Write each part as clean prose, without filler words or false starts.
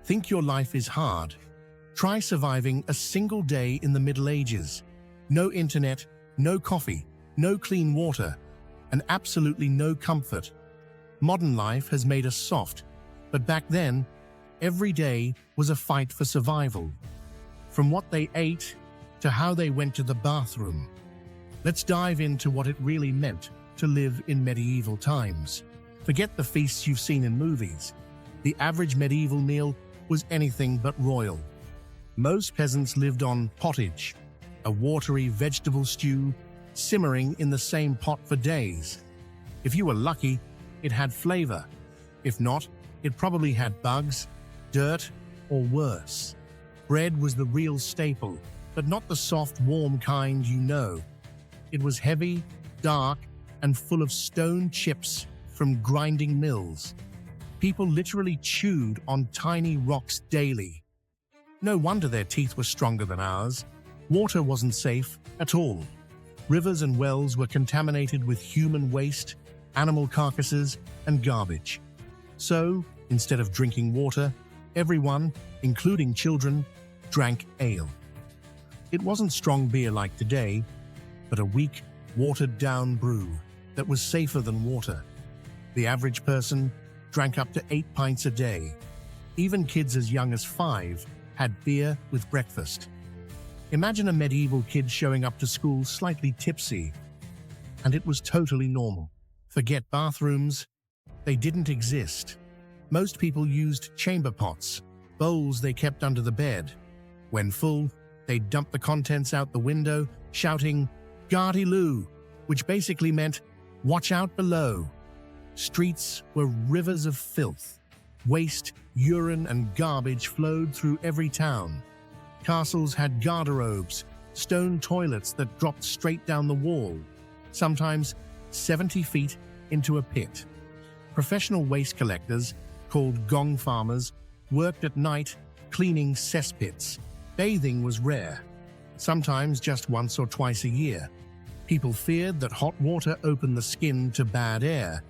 Think your life is hard? Try surviving a single day in the Middle Ages. No internet, no coffee, no clean water, and absolutely no comfort. Modern life has made us soft, but back then, every day was a fight for survival. From what they ate to how they went to the bathroom. Let's dive into what it really meant to live in medieval times. Forget the feasts you've seen in movies. The average medieval meal was anything but royal. Most peasants lived on pottage, a watery vegetable stew simmering in the same pot for days. If you were lucky, it had flavor. If not, it probably had bugs, dirt, or worse. Bread was the real staple, but not the soft, warm kind you know. It was heavy, dark, and full of stone chips from grinding mills. People literally chewed on tiny rocks daily. No wonder their teeth were stronger than ours. Water wasn't safe at all. Rivers and wells were contaminated with human waste, animal carcasses, and garbage. So, instead of drinking water, everyone, including children, drank ale. It wasn't strong beer like today, but a weak, watered-down brew that was safer than water. The average person drank up to 8 pints a day. Even kids as young as 5 had beer with breakfast. Imagine a medieval kid showing up to school slightly tipsy, and it was totally normal. Forget bathrooms, they didn't exist. Most people used chamber pots, bowls they kept under the bed. When full, they'd dump the contents out the window, shouting, "Gardy loo," which basically meant, "Watch out below." Streets were rivers of filth. Waste, urine, and garbage flowed through every town. Castles had garderobes, stone toilets that dropped straight down the wall, sometimes 70 feet into a pit. Professional waste collectors, called gong farmers, worked at night cleaning cesspits. Bathing was rare, sometimes just once or twice a year. People feared that hot water opened the skin to bad air,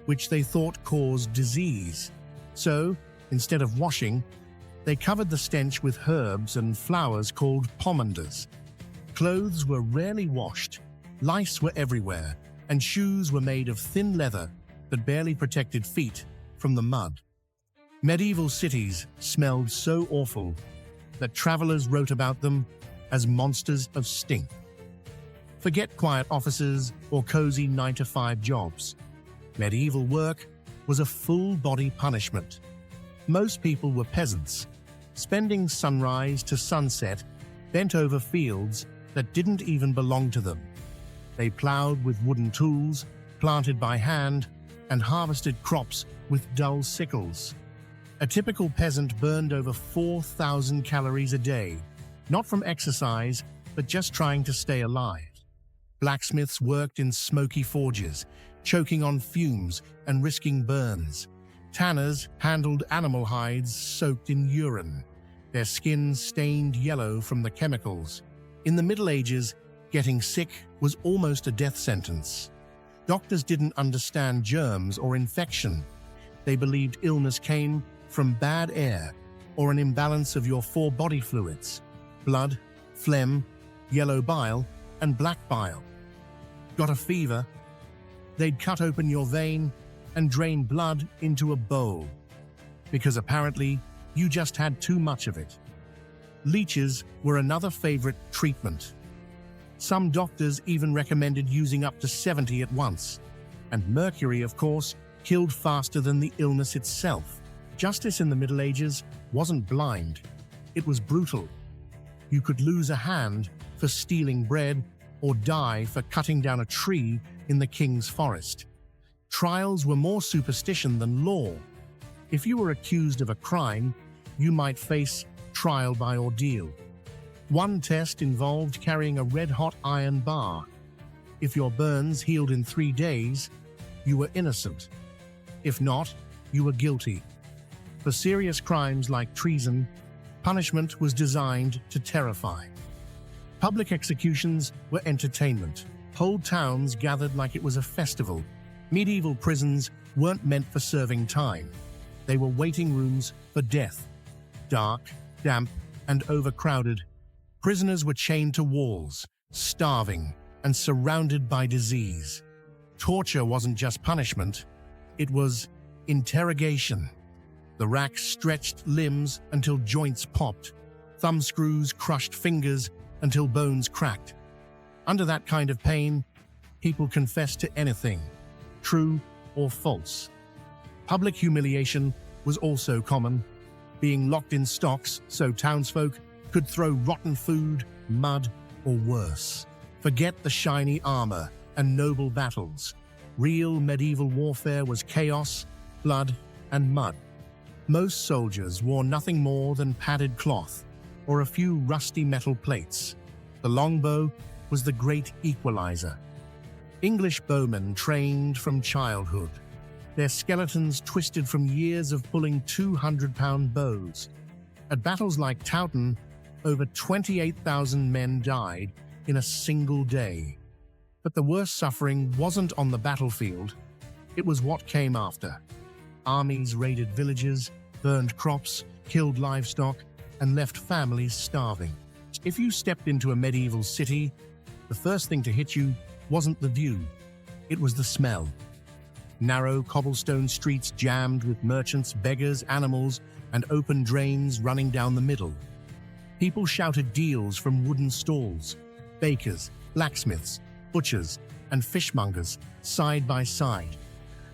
which they thought caused disease. So, instead of washing, they covered the stench with herbs and flowers called pomanders. Clothes were rarely washed, lice were everywhere, and shoes were made of thin leather that barely protected feet from the mud. Medieval cities smelled so awful that travelers wrote about them as monsters of stink. Forget quiet offices or cozy 9-to-5 jobs. Medieval work was a full-body punishment. Most people were peasants, spending sunrise to sunset bent over fields that didn't even belong to them. They plowed with wooden tools, planted by hand, and harvested crops with dull sickles. A typical peasant burned over 4,000 calories a day, not from exercise, but just trying to stay alive. Blacksmiths worked in smoky forges, choking on fumes and risking burns. Tanners handled animal hides soaked in urine, their skins stained yellow from the chemicals. In the Middle Ages, getting sick was almost a death sentence. Doctors didn't understand germs or infection. They believed illness came from bad air or an imbalance of your 4 body fluids: blood, phlegm, yellow bile, and black bile. Got a fever? They'd cut open your vein and drain blood into a bowl, because apparently you just had too much of it. Leeches were another favorite treatment. Some doctors even recommended using up to 70 at once. And mercury, of course, killed faster than the illness itself. Justice in the Middle Ages wasn't blind. It was brutal. You could lose a hand for stealing bread or die for cutting down a tree in the king's forest. Trials were more superstition than law. If you were accused of a crime, you might face trial by ordeal. One test involved carrying a red-hot iron bar. If your burns healed in 3 days, you were innocent. If not, you were guilty. For serious crimes like treason, punishment was designed to terrify. Public executions were entertainment. Whole towns gathered like it was a festival. Medieval prisons weren't meant for serving time. They were waiting rooms for death. Dark, damp, and overcrowded, prisoners were chained to walls, starving, and surrounded by disease. Torture wasn't just punishment, it was interrogation. The rack stretched limbs until joints popped, thumbscrews crushed fingers until bones cracked. Under that kind of pain, people confessed to anything, true or false. Public humiliation was also common, being locked in stocks so townsfolk could throw rotten food, mud, or worse. Forget the shiny armor and noble battles. Real medieval warfare was chaos, blood, and mud. Most soldiers wore nothing more than padded cloth or a few rusty metal plates. The longbow was the great equalizer. English bowmen trained from childhood, their skeletons twisted from years of pulling 200-pound bows. At battles like Towton, over 28,000 men died in a single day. But the worst suffering wasn't on the battlefield, it was what came after. Armies raided villages, burned crops, killed livestock, and left families starving. If you stepped into a medieval city, the first thing to hit you wasn't the view, it was the smell. Narrow cobblestone streets jammed with merchants, beggars, animals, and open drains running down the middle. People shouted deals from wooden stalls. Bakers, blacksmiths, butchers, and fishmongers side by side.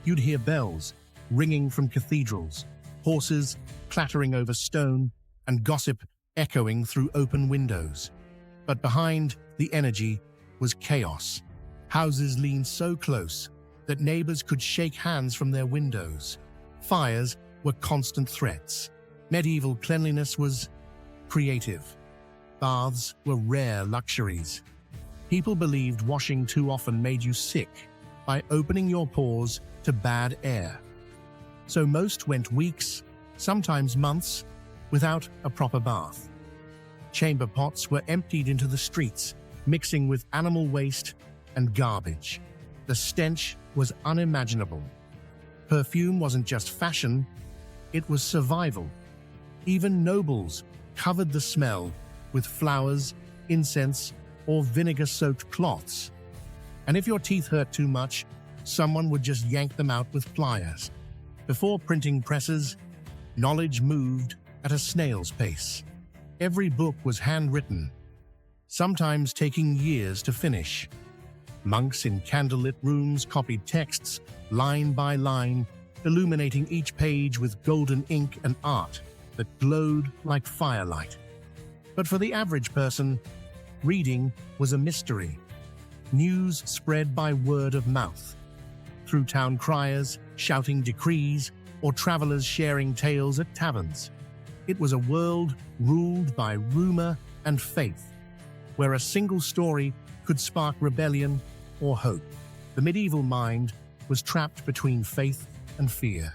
You'd hear bells ringing from cathedrals, horses clattering over stone, and gossip echoing through open windows. But behind the energy was chaos. Houses leaned so close that neighbors could shake hands from their windows. Fires were constant threats. Medieval cleanliness was creative. Baths were rare luxuries. People believed washing too often made you sick by opening your pores to bad air. So most went weeks, sometimes months, without a proper bath. Chamber pots were emptied into the streets, mixing with animal waste and garbage. The stench was unimaginable. Perfume wasn't just fashion, it was survival. Even nobles covered the smell with flowers, incense, or vinegar-soaked cloths. And if your teeth hurt too much, someone would just yank them out with pliers. Before printing presses, knowledge moved at a snail's pace. Every book was handwritten, sometimes taking years to finish. Monks in candlelit rooms copied texts, line by line, illuminating each page with golden ink and art that glowed like firelight. But for the average person, reading was a mystery. News spread by word of mouth, through town criers shouting decrees or travelers sharing tales at taverns. It was a world ruled by rumor and faith, where a single story could spark rebellion or hope. The medieval mind was trapped between faith and fear.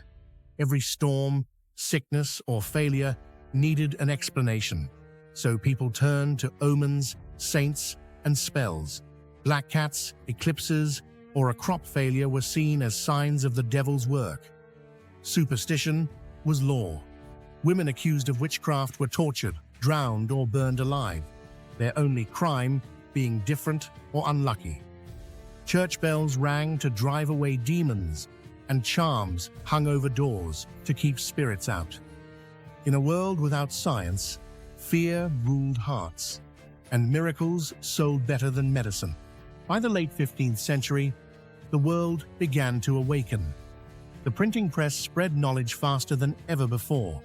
Every storm, sickness, or failure needed an explanation, so people turned to omens, saints, and spells. Black cats, eclipses, or a crop failure were seen as signs of the devil's work. Superstition was law. Women accused of witchcraft were tortured, drowned, or burned alive, their only crime being different or unlucky. Church bells rang to drive away demons, and charms hung over doors to keep spirits out. In a world without science, fear ruled hearts, and miracles sold better than medicine. By the late 15th century, the world began to awaken. The printing press spread knowledge faster than ever before.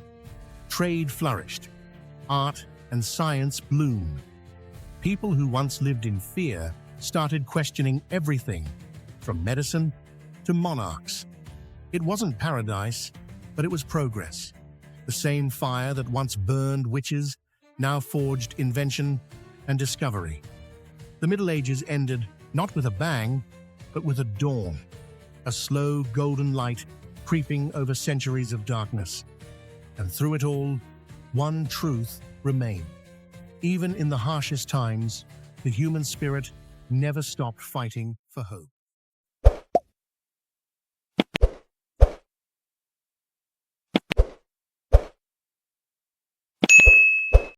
Trade flourished. Art and science bloomed. People who once lived in fear started questioning everything, from medicine to monarchs. It wasn't paradise, but it was progress. The same fire that once burned witches now forged invention and discovery. The Middle Ages ended not with a bang, but with a dawn, a slow golden light creeping over centuries of darkness. And through it all, one truth remained. Even in the harshest times, the human spirit never stopped fighting for hope.